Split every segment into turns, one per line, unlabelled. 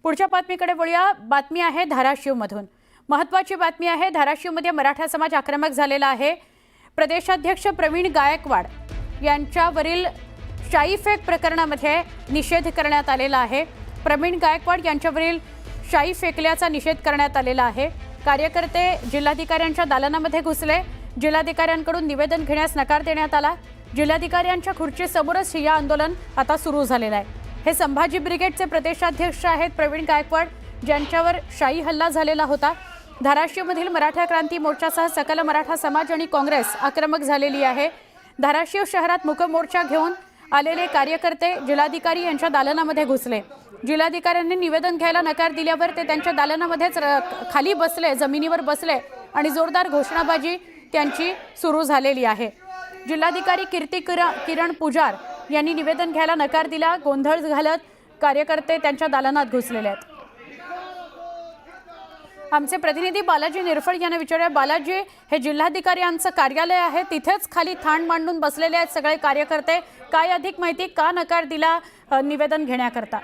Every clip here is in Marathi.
पुढच्या बातमीकडे वळूया। बातमी आहे धाराशिवमधून। महत्त्वाची बातमी आहे। धाराशिवमध्ये मराठा समाज आक्रमक झालेला आहे। प्रदेशाध्यक्ष प्रवीण गायकवाड यांच्यावरील शाईफेक प्रकरणामध्ये निषेध करण्यात आलेला आहे। प्रवीण गायकवाड यांच्यावरील शाई फेकल्याचा निषेध करण्यात आलेला आहे। कार्यकर्ते जिल्हाधिकाऱ्यांच्या दालनामध्ये घुसले। जिल्हाधिकाऱ्यांकडून निवेदन घेण्यास नकार देण्यात आला। जिल्हाधिकाऱ्यांच्या खुर्चीसमोरच ठिय्या आंदोलन आता सुरू झालेलं आहे। हे संभाजी ब्रिगेडचे प्रदेशाध्यक्ष आहेत प्रवीण गायकवाड, ज्यांच्यावर शाई हल्ला झालेला होता। धाराशिवमधील मराठा क्रांती मोर्चासह सकल मराठा समाज आणि काँग्रेस आक्रमक झालेली आहे। धाराशिव शहरात मूक मोर्चा घेऊन आलेले कार्यकर्ते जिल्हाधिकारी यांच्या दालनामध्ये घुसले। जिल्हाधिकाऱ्यांनी निवेदन घ्यायला नकार दिल्यावर ते त्यांच्या दालनामध्येच खाली बसले, जमिनीवर बसले आणि जोरदार घोषणाबाजी त्यांची सुरू झालेली आहे। जिल्हाधिकारी किरण पुजार यांनी निवेदन घ्यायला नकार दिला। गोंधळ घालत कार्यकर्ते त्यांच्या दालनात घुसलेले आहेत। आमचे प्रतिनिधी बालाजी निरफळ यांना विचारूया। बालाजी, हे जिल्हाधिकाऱ्यांचं कार्यालय आहे, तिथेच खाली थाण मांडून बसलेले आहेत सगळे कार्यकर्ते। काय अधिक माहिती, का नकार दिला निवेदन घेण्याकरता?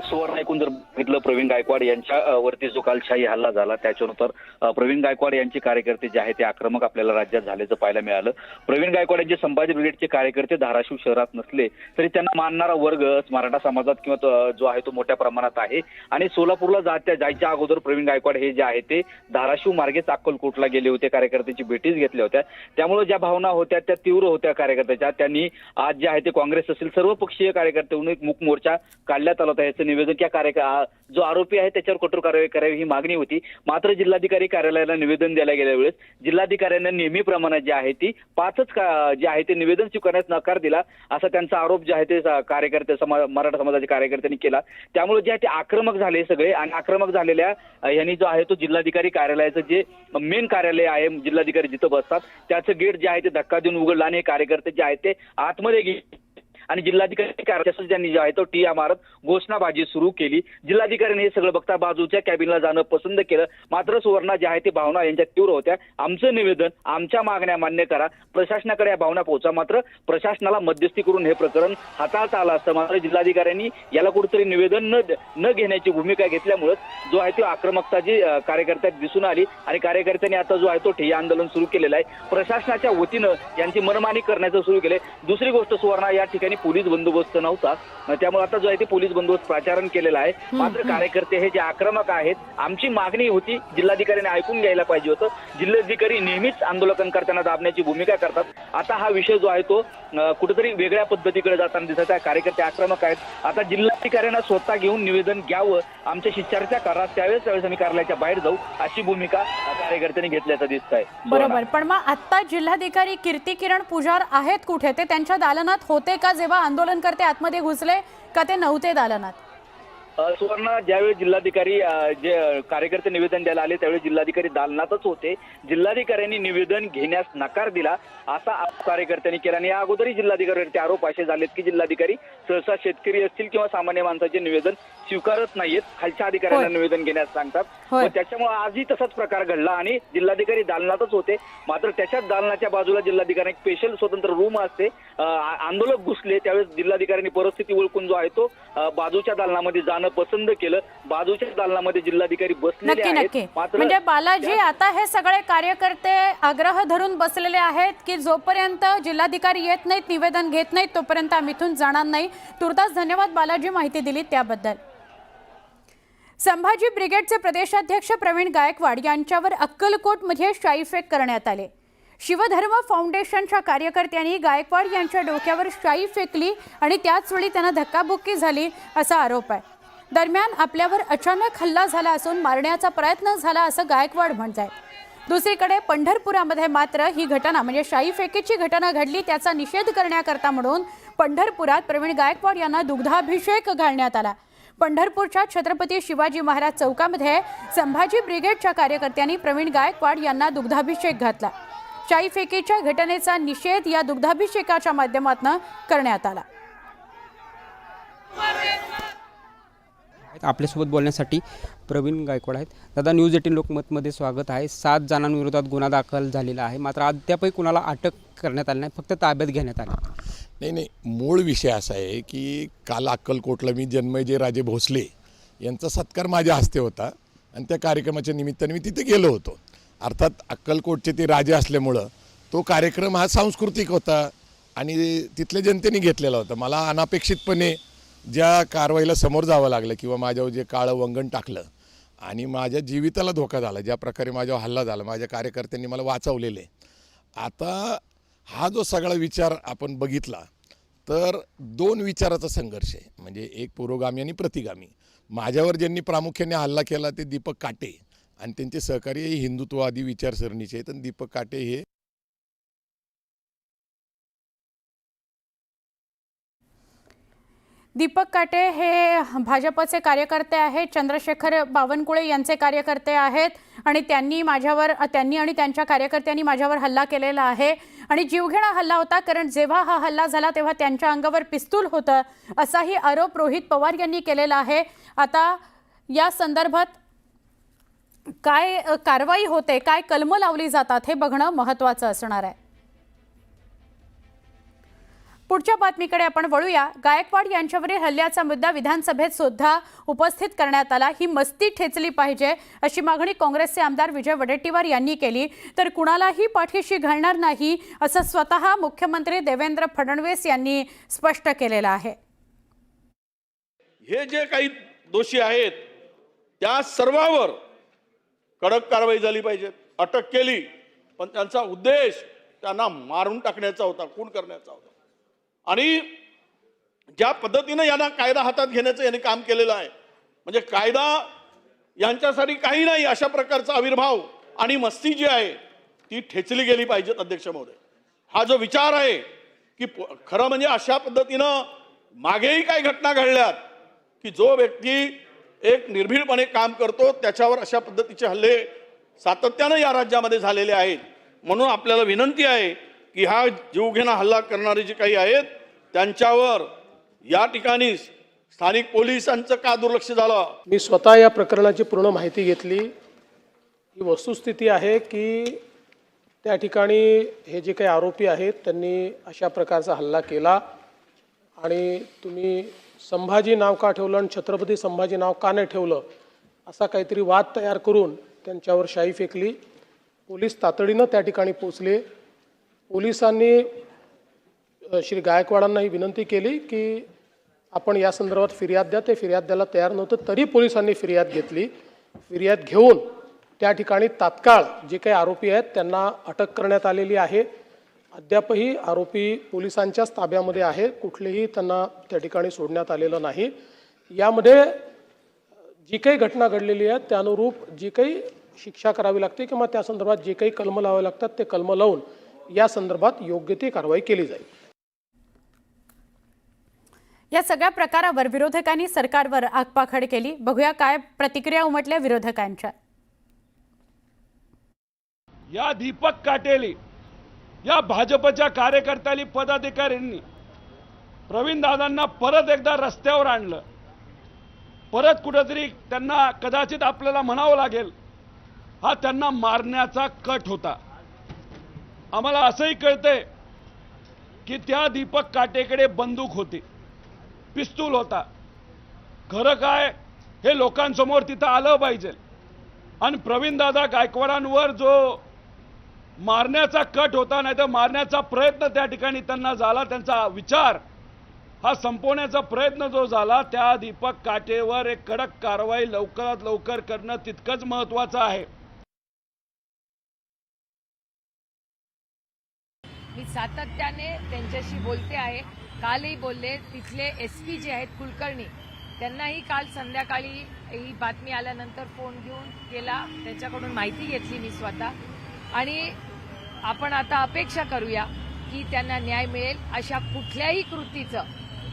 सुवर्ण ऐकून जर बघितलं, प्रवीण गायकवाड यांच्या वरती जो काल शाही हल्ला झाला त्याच्यानंतर प्रवीण गायकवाड यांचे कार्यकर्ते जे आहेत ते आक्रमक आपल्याला राज्यात झाल्याचं पाहायला मिळालं। प्रवीण गायकवाड यांचे संभाजी ब्रिगेडचे कार्यकर्ते धाराशिव शहरात नसले तरी त्यांना मानणारा वर्ग मराठा समाजात किंवा जो आहे तो मोठ्या प्रमाणात आहे। आणि सोलापूरला जायच्या अगोदर प्रवीण गायकवाड हे जे आहे ते धाराशिव मार्गेच अक्कलकोटला गेले होते, कार्यकर्त्यांची भेटीच घेतल्या होत्या। त्यामुळे ज्या भावना होत्या त्या तीव्र होत्या कार्यकर्त्याच्या। त्यांनी आज जे आहे ते काँग्रेस असेल सर्व पक्षीय कार्यकर्त्यांनी एक मूक मोर्चा काढण्यात आला होता। निवेदन त्या जो आरोपी आहे त्याच्यावर कठोर कारवाई करावी ही मागणी होती। मात्र जिल्हाधिकारी कार्यालयाला निवेदन द्यायला गेल्या वेळेस जिल्हाधिकाऱ्यांना नेहमीप्रमाणे जे आहे ती पाचच जे आहे ते निवेदन स्वीकारण्यास नकार दिला, असा त्यांचा आरोप जे आहे ते कार्यकर्ते मराठा समाजाच्या कार्यकर्त्यांनी केला। त्यामुळे जे आहे ते आक्रमक झाले सगळे, आणि आक्रमक झालेल्या यांनी जो आहे तो जिल्हाधिकारी कार्यालयाचं जे मेन कार्यालय आहे, जिल्हाधिकारी जिथं बसतात त्याचं गेट जे आहे ते धक्का देऊन उघडलं आणि हे कार्यकर्ते जे आहेत ते आतमध्ये गेले आणि जिल्हाधिकारी कार्यालयात ज्यांनी जे आहे तो टिया मारत घोषणाबाजी सुरू केली। जिल्हाधिकाऱ्यांनी हे सगळं बघता बाजूच्या कॅबिनला जाणं पसंत केलं। मात्र सुवर्ण जे आहे ते भावना यांच्या तीव्र होत्या। आमचं निवेदन, आमच्या मागण्या मान्य करा, प्रशासनाकडे या भावना पोहोचा। मात्र प्रशासनाला मध्यस्थी करून हे प्रकरण हाताळता आलं असतं। मात्र जिल्हाधिकाऱ्यांनी याला कुठेतरी निवेदन न घेण्याची भूमिका घेतल्यामुळे जो आहे तो आक्रमकता जी कार्यकर्त्यात दिसून आली आणि कार्यकर्त्यांनी आता जो आहे तो ठिय्या आंदोलन सुरू केलेलं आहे। प्रशासनाच्या वतीनं यांची मनमानी करण्याचं सुरू केलंय। दुसरी गोष्ट सुवर्ण, या ठिकाणी पोलीस बंदोबस्त नव्हता, त्यामुळे आता जो आहे ते पोलीस बंदोबस्त प्राचारण केलेला आहे। मात्र कार्यकर्ते हे जे आक्रमक आहेत, आमची मागणी होती जिल्हाधिकाऱ्यांनी ऐकून घ्यायला पाहिजे होतं। जिल्हाधिकारी नेहमीच आंदोलनकर्त्यांना दाबण्याची भूमिका करतात। आता हा विषय जो आहे तो कुठेतरी वेगळ्या पद्धतीकडे जाताना दिसत आहे। कार्यकर्ते आक्रमक आहेत। आता जिल्हाधिकाऱ्यांना स्वतः घेऊन निवेदन घ्यावं, आमच्याशी चर्चा करा, त्यावेळेस आम्ही कार्यालयाच्या बाहेर जाऊ, अशी भूमिका कार्यकर्त्यांनी घेतल्याचं दिसत आहे।
बरोबर, पण मग आता जिल्हाधिकारी किरण पुजार आहेत कुठे? ते त्यांच्या दालनात होते का जेव्हा आंदोलनकर्ते आतमध्ये घुसले, का ते नव्हते दालनात?
सुवर्ण, ज्यावेळी जिल्हाधिकारी जे कार्यकर्ते निवेदन द्यायला आले त्यावेळी जिल्हाधिकारी दालनातच होते। जिल्हाधिकाऱ्यांनी निवेदन घेण्यास नकार दिला असा आरोप कार्यकर्त्यांनी केला। आणि या अगोदरही जिल्हाधिकाऱ्यांचे आरोप असे झालेत की जिल्हाधिकारी सहसा शेतकरी असतील किंवा सामान्य माणसाचे निवेदन स्वीकारत नाहीत, खालच्या अधिकाऱ्यांना निवेदन घेण्यास सांगतात। त्याच्यामुळे आजही तसाच प्रकार घडला आणि जिल्हाधिकारी दालनातच होते। मात्र त्याच्याच दालनाच्या बाजूला जिल्हाधिकारी स्पेशल स्वतंत्र रूम असते। आंदोलक घुसले त्यावेळेस जिल्हाधिकाऱ्यांनी परिस्थिती ओळखून जो आहे तो बाजूच्या दालनामध्ये जाणं पसंत केलं। बाजूच्या दालनामध्ये जिल्हाधिकारी बसलेले आहेत।
म्हणजे बालाजी, आता हे सगळे कार्यकर्ते आग्रह धरून बसलेले आहेत की जोपर्यंत जिल्हाधिकारी येत नाहीत, निवेदन घेत नाहीत, तोपर्यंत आम्ही इथून जाणार नाही। तुर्तास धन्यवाद बालाजी माहिती दिली त्याबद्दल। संभाजी ब्रिगेडचे प्रदेशाध्यक्ष प्रवीण गायकवाड यांच्यावर अक्कलकोटमध्ये शाईफेक करण्यात आले। शिवधर्म फाउंडेशनच्या कार्यकर्त्यांनी गायकवाड यांच्या डोक्यावर शाई फेकली आणि त्याच वेळी त्यांना धक्काबुक्की झाली असा आरोप आहे। दरम्यान आपल्यावर अचानक हल्ला झाला असून मारण्याचा प्रयत्न झाला असं गायकवाड म्हणतात। दुसरीकडे पंढरपुरामध्ये मात्र ही घटना म्हणजे शाई फेकीची घटना घडली, त्याचा निषेध करण्याकरता म्हणून पंढरपुरात प्रवीण गायकवाड यांना दुग्धाभिषेक घालण्यात आला। पंढरपूरच्या छत्रपती शिवाजी महाराज चौकामध्ये संभाजी ब्रिगेडच्या कार्यकर्त्यांनी प्रवीण गायकवाड यांना दुग्धाभिषेक घातला। शाई फेकीच्या घटनेचा निषेध या दुग्धाभिषेकाच्या माध्यमातून करण्यात आला।
आपल्यासोबत बोलण्यासाठी प्रवीण गायकवाड आहेत। दादा, न्यूज 18 लोकमतमध्ये स्वागत आहे। 7 जणांविरोधात गुन्हा दाखल झालेला आहे, मात्र अद्यापही कुणाला अटक करण्यात आली नाही, फक्त ताब्यात घेण्यात आले।
नाही, मूळ विषय असा आहे की काल अक्कलकोटला मी जन्मेजय राजे भोसले यांचा सत्कार माझ्या हस्ते होता आणि त्या कार्यक्रमाच्या निमित्ताने मी तिथे गेलो होतो. अर्थात अक्कलकोटचे ते राजे असल्यामुळं तो कार्यक्रम हा सांस्कृतिक होता आणि तिथल्या जनतेने घेतलेला होता. मला अनपेक्षितपणे ज्या कारवाईला समोर जावं लागलं किंवा माझ्यावर जे काळं वंगण टाकलं आणि माझ्या जीविताला धोका झाला, ज्या प्रकारे माझ्यावर हल्ला झाला, माझ्या कार्यकर्त्यांनी मला वाचवलेले. आता हा जो सगळा विचार आपण बघितला तर दोन विचाराचा संघर्ष आहे, म्हणजे एक पुरोगामी आणि प्रतिगामी. माझ्यावर ज्यांनी प्रामुख्याने हल्ला केला ते दीपक काटे आणि त्यांचे सहकारी हे हिंदुत्ववादी विचारसरणीचे आहेत. आणि दीपक काटे हे
दीपक काटे हे भाजपचे कार्यकर्ते आहेत, चंद्रशेखर बावनकुळे यांचे कार्यकर्ते आहेत आणि त्यांनी आणि त्यांच्या कार्यकर्त्यांनी माझ्यावर हल्ला केलेला आहे आणि जीवघेणा हल्ला होता. कारण जेव्हा हा हल्ला झाला तेव्हा त्यांच्या अंगावर पिस्तूल होतं असाही आरोप रोहित पवार यांनी केलेला आहे. आता या संदर्भात काय कारवाई होते, काय कलमं लावली जातात हे बघणं महत्त्वाचं असणार आहे. पुढच्या बातमीकडे आपण वळूया. गायकवाड यांच्यावरील हल्ल्याचा मुद्दा विधानसभेत सुद्धा उपस्थित करण्यात आला. ही मस्ती ठेचली पाहिजे अशी मागणी काँग्रेसचे आमदार विजय वडेट्टीवार यांनी केली. तर कुणालाही पाठीशी घालणार नाही असं स्वतः मुख्यमंत्री देवेंद्र फडणवीस यांनी स्पष्ट केलेलं आहे.
हे जे काही दोषी आहेत त्या सर्वांवर कडक कारवाई झाली पाहिजे. अटक केली पण त्यांचा उद्देश त्यांना मारून टाकण्याचा होता, खून करण्याचा होता. आणि ज्या पद्धतीने यांना कायदा हातात घेण्याचं यांनी काम केलेलं आहे, म्हणजे कायदा यांच्यासाठी काही नाही अशा प्रकारचा आविर्भाव आणि मस्ती जी आहे ती ठेचली गेली पाहिजे. अध्यक्ष महोदय, हा जो विचार आहे की खरं म्हणजे अशा पद्धतीनं मागेही काही घटना घडल्यात की जो व्यक्ती एक निर्भीडपणे काम करतो त्याच्यावर अशा पद्धतीचे हल्ले सातत्यानं या राज्यामध्ये झालेले आहेत. म्हणून आपल्याला विनंती आहे की हा जीवघेणा हल्ला करणारे जे काही आहेत त्यांच्यावर या ठिकाणी स्थानिक पोलिसांचं का दुर्लक्ष झालं.
मी स्वतः या प्रकरणाची पूर्ण माहिती घेतली. ही वस्तुस्थिती आहे की त्या ठिकाणी हे जे काही आरोपी आहेत त्यांनी अशा प्रकारचा हल्ला केला आणि तुम्ही संभाजी नाव का ठेवलं आणि छत्रपती संभाजी नाव का नाही ठेवलं असा काहीतरी वाद तयार करून त्यांच्यावर शाई फेकली. पोलीस तातडीनं त्या ठिकाणी पोचले. पोलिसांनी श्री गायकवाडांना ही विनंती केली की आपण या संदर्भात फिर्याद द्या. ते फिर्याद द्यायला तयार नव्हतं तरी पोलिसांनी फिर्याद घेतली. फिर्याद घेऊन त्या ठिकाणी तात्काळ जे काही आरोपी आहेत त्यांना अटक करण्यात आलेली आहे. अद्यापही आरोपी पोलिसांच्याच ताब्यामध्ये आहे. कुठलेही त्यांना त्या ठिकाणी सोडण्यात आलेलं नाही. यामध्ये जी काही घटना घडलेली आहे त्यानुरूप जी काही शिक्षा करावी लागते किंवा त्या संदर्भात जे काही कलम लावावे लागतात ते कलम लावून या संदर्भात योग्य ती कारवाई केली जाईल.
या सगळ्या प्रकारावर विरोधकांनी सरकारवर आगपाखड केली. बघूया काय प्रतिक्रिया उमटल्या विरोधकांच्या.
या दीपक काटेली या भाजपच्या कार्यकर्त्यांनी पदाधिकाऱ्यांनी प्रवीण दादांना परत एकदा रस्त्यावर आणलं. परत कुठेतरी त्यांना कदाचित आपल्याला म्हणावं लागेल हा त्यांना मारण्याचा कट होता. आम्हाला असंही कळतंय की त्या दीपक काटेकडे बंदूक होती, पिस्तूल होता. खरं काय हे लोकांसमोर तिथं आलं पाहिजे. आणि प्रवीण दादा गायकवाडांवर जो मारण्याचा कट होता नाही तर मारण्याचा प्रयत्न त्या ठिकाणी त्यांना झाला, त्यांचा विचार हा संपवण्याचा प्रयत्न जो झाला, त्या दीपक काटेवर एक कडक कारवाई लवकरात लवकर करणं तितकंच महत्त्वाचं आहे.
मी सातत्याने त्यांच्याशी बोलते आहे. कालही बोलले. तिथले SP जे आहेत कुलकर्णी त्यांनाही काल संध्याकाळी ही बातमी आल्यानंतर फोन घेऊन केला, त्यांच्याकडून माहिती घेतली मी स्वतः. आणि आपण आता अपेक्षा करूया की त्यांना न्याय मिळेल. अशा कुठल्याही कृतीचं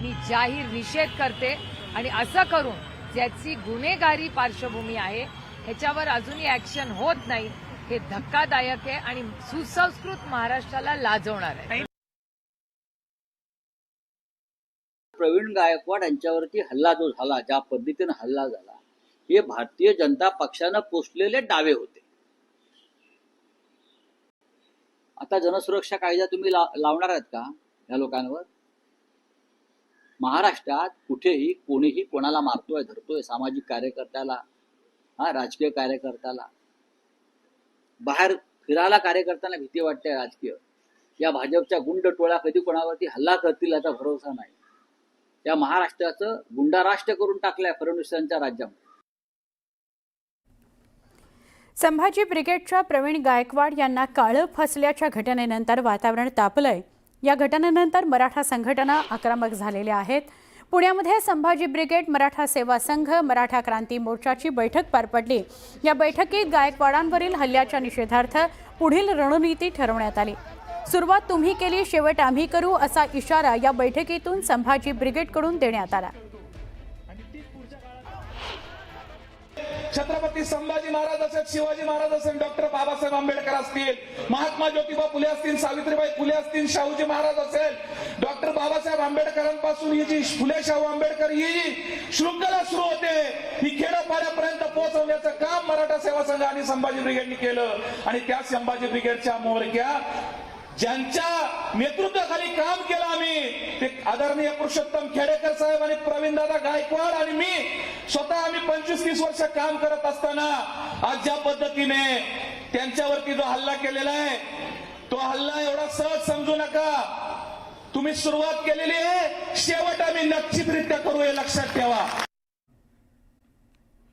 मी जाहीर निषेध करते आणि असं करून ज्याची गुन्हेगारी पार्श्वभूमी आहे ह्याच्यावर अजूनही ॲक्शन होत नाही हे धक्कादायक आहे आणि सुसंस्कृत महाराष्ट्राला लाजवणार आहे.
प्रवीण गायकवाड यांच्यावरती हल्ला जो झाला, ज्या पद्धतीने हल्ला झाला, हे भारतीय जनता पक्षानं पोचलेले डावे होते. आता जनसुरक्षा कायदा तुम्ही लावणार आहात का या लोकांवर? महाराष्ट्रात कुठेही कोणीही कोणाला मारतोय धरतोय, सामाजिक कार्यकर्त्याला, राजकीय कार्यकर्त्याला, बाहेर फिरायला कार्यकर्त्यांना भीती वाटते राजकीय. या भाजपच्या गुंड टोळ्या कधी कोणावरती हल्ला करतील याचा भरोसा नाही. या महाराष्ट्राचं गुंडाराष्ट्र करून टाकलंय फडणवीसांच्या राज्यामध्ये.
संभाजी ब्रिगेडच्या प्रवीण गायकवाड यांना काळं फासल्याच्या घटनेनंतर वातावरण तापलंय. या घटनेनंतर मराठा संघटना आक्रमक झालेल्या आहेत. पुण्यामध्ये संभाजी ब्रिगेड, मराठा सेवा संघ, मराठा क्रांती मोर्चाची बैठक पार पडली. या बैठकीत गायकवाडांवरील हल्ल्याच्या निषेधार्थ पुढील रणनीती ठरवण्यात आली. सुरुवात तुम्ही केली, शेवट आम्ही करू असा इशारा या बैठकीतून संभाजी ब्रिगेडकडून देण्यात आला.
छत्रपती संभाजी महाराज असेल, शिवाजी महाराज असेल, डॉक्टर बाबासाहेब आंबेडकर असतील, महात्मा ज्योतिबा फुले असतील, सावित्रीबाई फुले असतील, शाहूजी महाराज असेल, डॉक्टर बाबासाहेब आंबेडकरांपासून ही जी फुले शाहू आंबेडकर ही जी शृंखला सुरू होते, ही खेडोपाड्यापर्यंत पोहोचवण्याचं काम मराठा सेवा संघ आणि संभाजी ब्रिगेडने केलं. आणि त्या संभाजी ब्रिगेडच्या म्होरक्या ज्यांच्या नेतृत्वाखाली काम केलं आम्ही, ते आदरणीय पुरुषोत्तम खेडेकर साहेब आणि प्रवीणदादा गायकवाड आणि मी स्वतः आम्ही 25-30 वर्ष काम करत असताना आज ज्या पद्धतीने त्यांच्यावरती जो हल्ला केलेला आहे, तो हल्ला एवढा सहज समजू नका. तुम्ही सुरुवात केलेली आहे, शेवट आम्ही निश्चितरित्या करू हे लक्षात ठेवा.